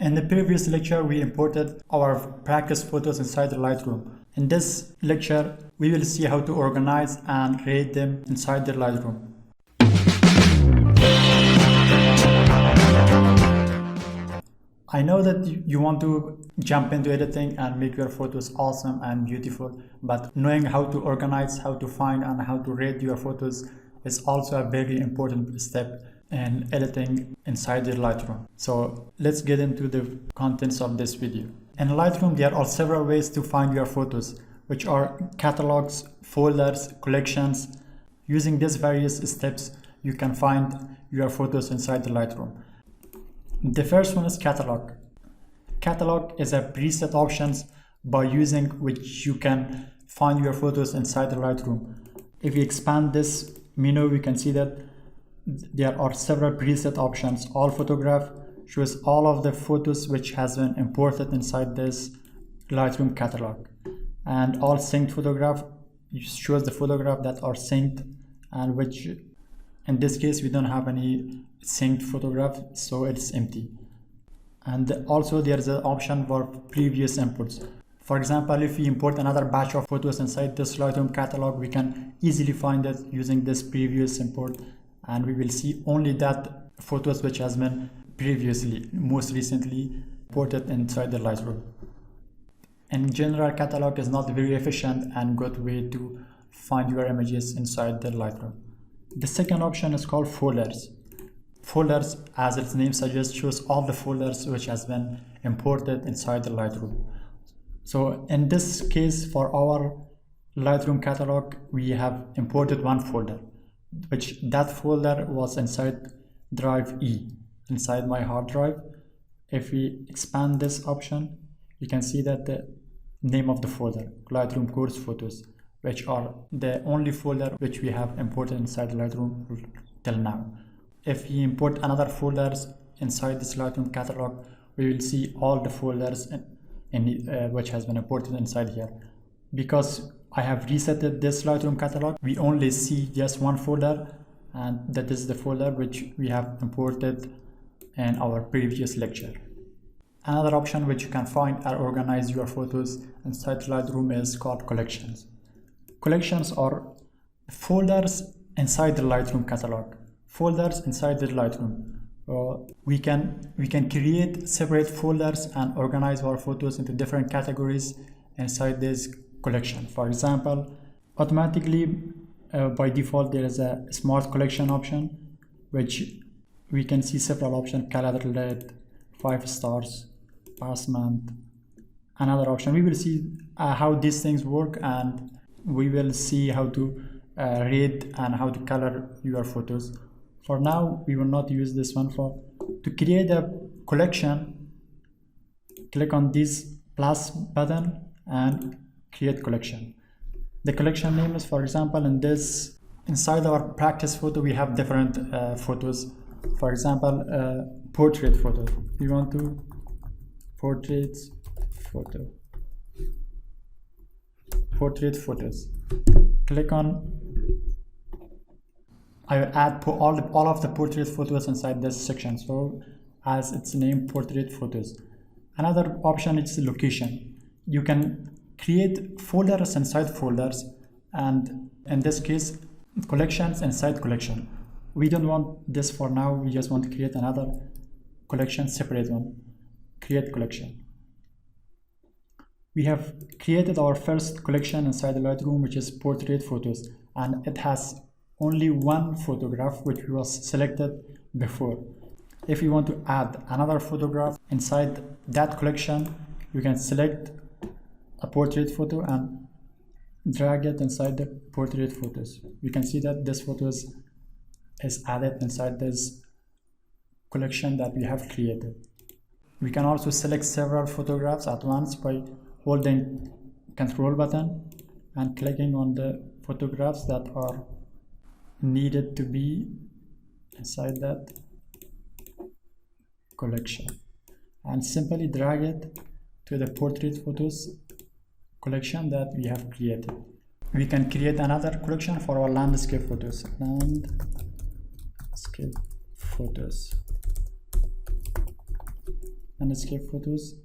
In the previous lecture, we imported our practice photos inside the Lightroom. In this lecture, we will see how to organize and rate them inside the Lightroom. I know that you want to jump into editing and make your photos awesome and beautiful, but knowing how to organize, how to find and how to rate your photos is also a very important step in editing inside the Lightroom. So let's get into the contents of this video. In Lightroom, there are several ways to find your photos, which are catalogs, folders, collections. Using these various steps, you can find your photos inside the Lightroom. The first one is catalog. Catalog is a preset options by using which you can find your photos inside the Lightroom. If we expand this menu, we can see that there are several preset options. All photograph shows all of the photos which has been imported inside this Lightroom catalog, and all synced photograph shows the photograph that are synced, and which in this case we don't have any synced photograph, so it's empty. And also there's an option for previous imports. For example, if we import another batch of photos inside this Lightroom catalog, we can easily find it using this previous import, and we will see only that photos which has been previously, most recently imported inside the Lightroom. In general, catalog is not very efficient and good way to find your images inside the Lightroom. The second option is called folders. Folders, as its name suggests, shows all the folders which has been imported inside the Lightroom. So in this case, for our Lightroom catalog, we have imported one folder, which that folder was inside drive E, inside my hard drive. If we expand this option, you can see that the name of the folder, Lightroom course photos, which are the only folder which we have imported inside Lightroom till now. If we import another folders inside this Lightroom catalog, we will see all the folders which has been imported inside here. Because I have resetted this Lightroom catalog, we only see just one folder, and that is the folder which we have imported in our previous lecture. Another option which you can find and organize your photos inside Lightroom is called collections. Collections are folders inside the Lightroom catalog. Folders inside the Lightroom. We can create separate folders and organize our photos into different categories inside this collection. For example, automatically by default there is a smart collection option, which we can see several options: calendar date, 5 stars, past month. Another option, we will see how these things work, and we will see how to rate and how to color your photos. For now, we will not use this one. To create a collection, click on this plus button and create collection. The collection name is, for example, inside our practice photo, we have different photos. For example, portrait photo. We want to portrait photos. Click on. I will add all of the portrait photos inside this section, so as its name, portrait photos. Another option is location. You can create folders inside folders, and in this case collections inside collection. We don't want this for now, we just want to create another collection, separate one. Create collection. We have created our first collection inside the Lightroom, which is portrait photos, and it has only one photograph which was selected before. If you want to add another photograph inside that collection, you can select a portrait photo and drag it inside the portrait photos. You can see that this photo is added inside this collection that we have created. We can also select several photographs at once by holding Control button and clicking on the photographs that are needed to be inside that collection, and simply drag it to the portrait photos collection that we have created. We can create another collection for our landscape photos. Landscape photos. landscape photos.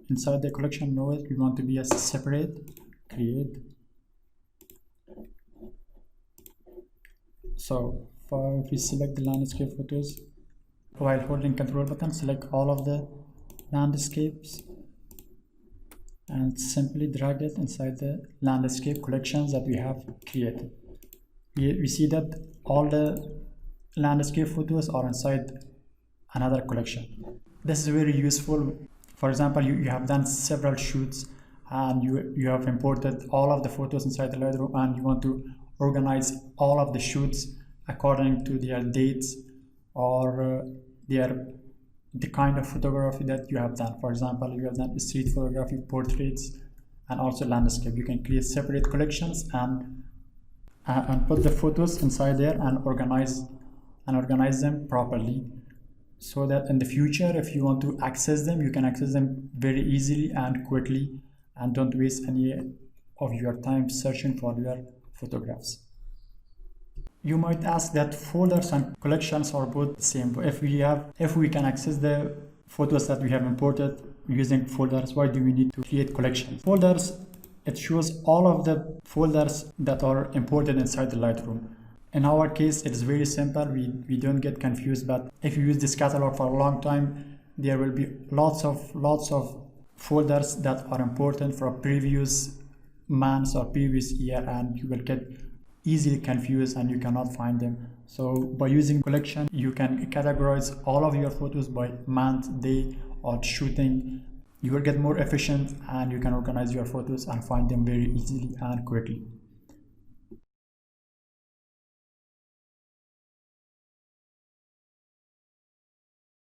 Inside the collection node, we want to be a separate, create. So if we select the landscape photos, while holding control button, select all of the landscapes and simply drag it inside the landscape collections that we have created. We see that all the landscape photos are inside another collection. This is very useful. For example, you have done several shoots and you have imported all of the photos inside the Lightroom, and you want to organize all of the shoots according to their dates or the kind of photography that you have done. For example, you have done street photography, portraits, and also landscape. You can create separate collections and put the photos inside there and organize them properly, so that in the future, if you want to access them, you can access them very easily and quickly, and don't waste any of your time searching for your photographs. You might ask that folders and collections are both the same. If we can access the photos that we have imported using folders, why do we need to create collections? Folders, it shows all of the folders that are imported inside the Lightroom. In our case, it is very simple. We don't get confused, but if you use this catalog for a long time, there will be lots of folders that are important for previous months or previous year, and you will get easily confused and you cannot find them. So by using collection, you can categorize all of your photos by month, day, or shooting. You will get more efficient and you can organize your photos and find them very easily and quickly.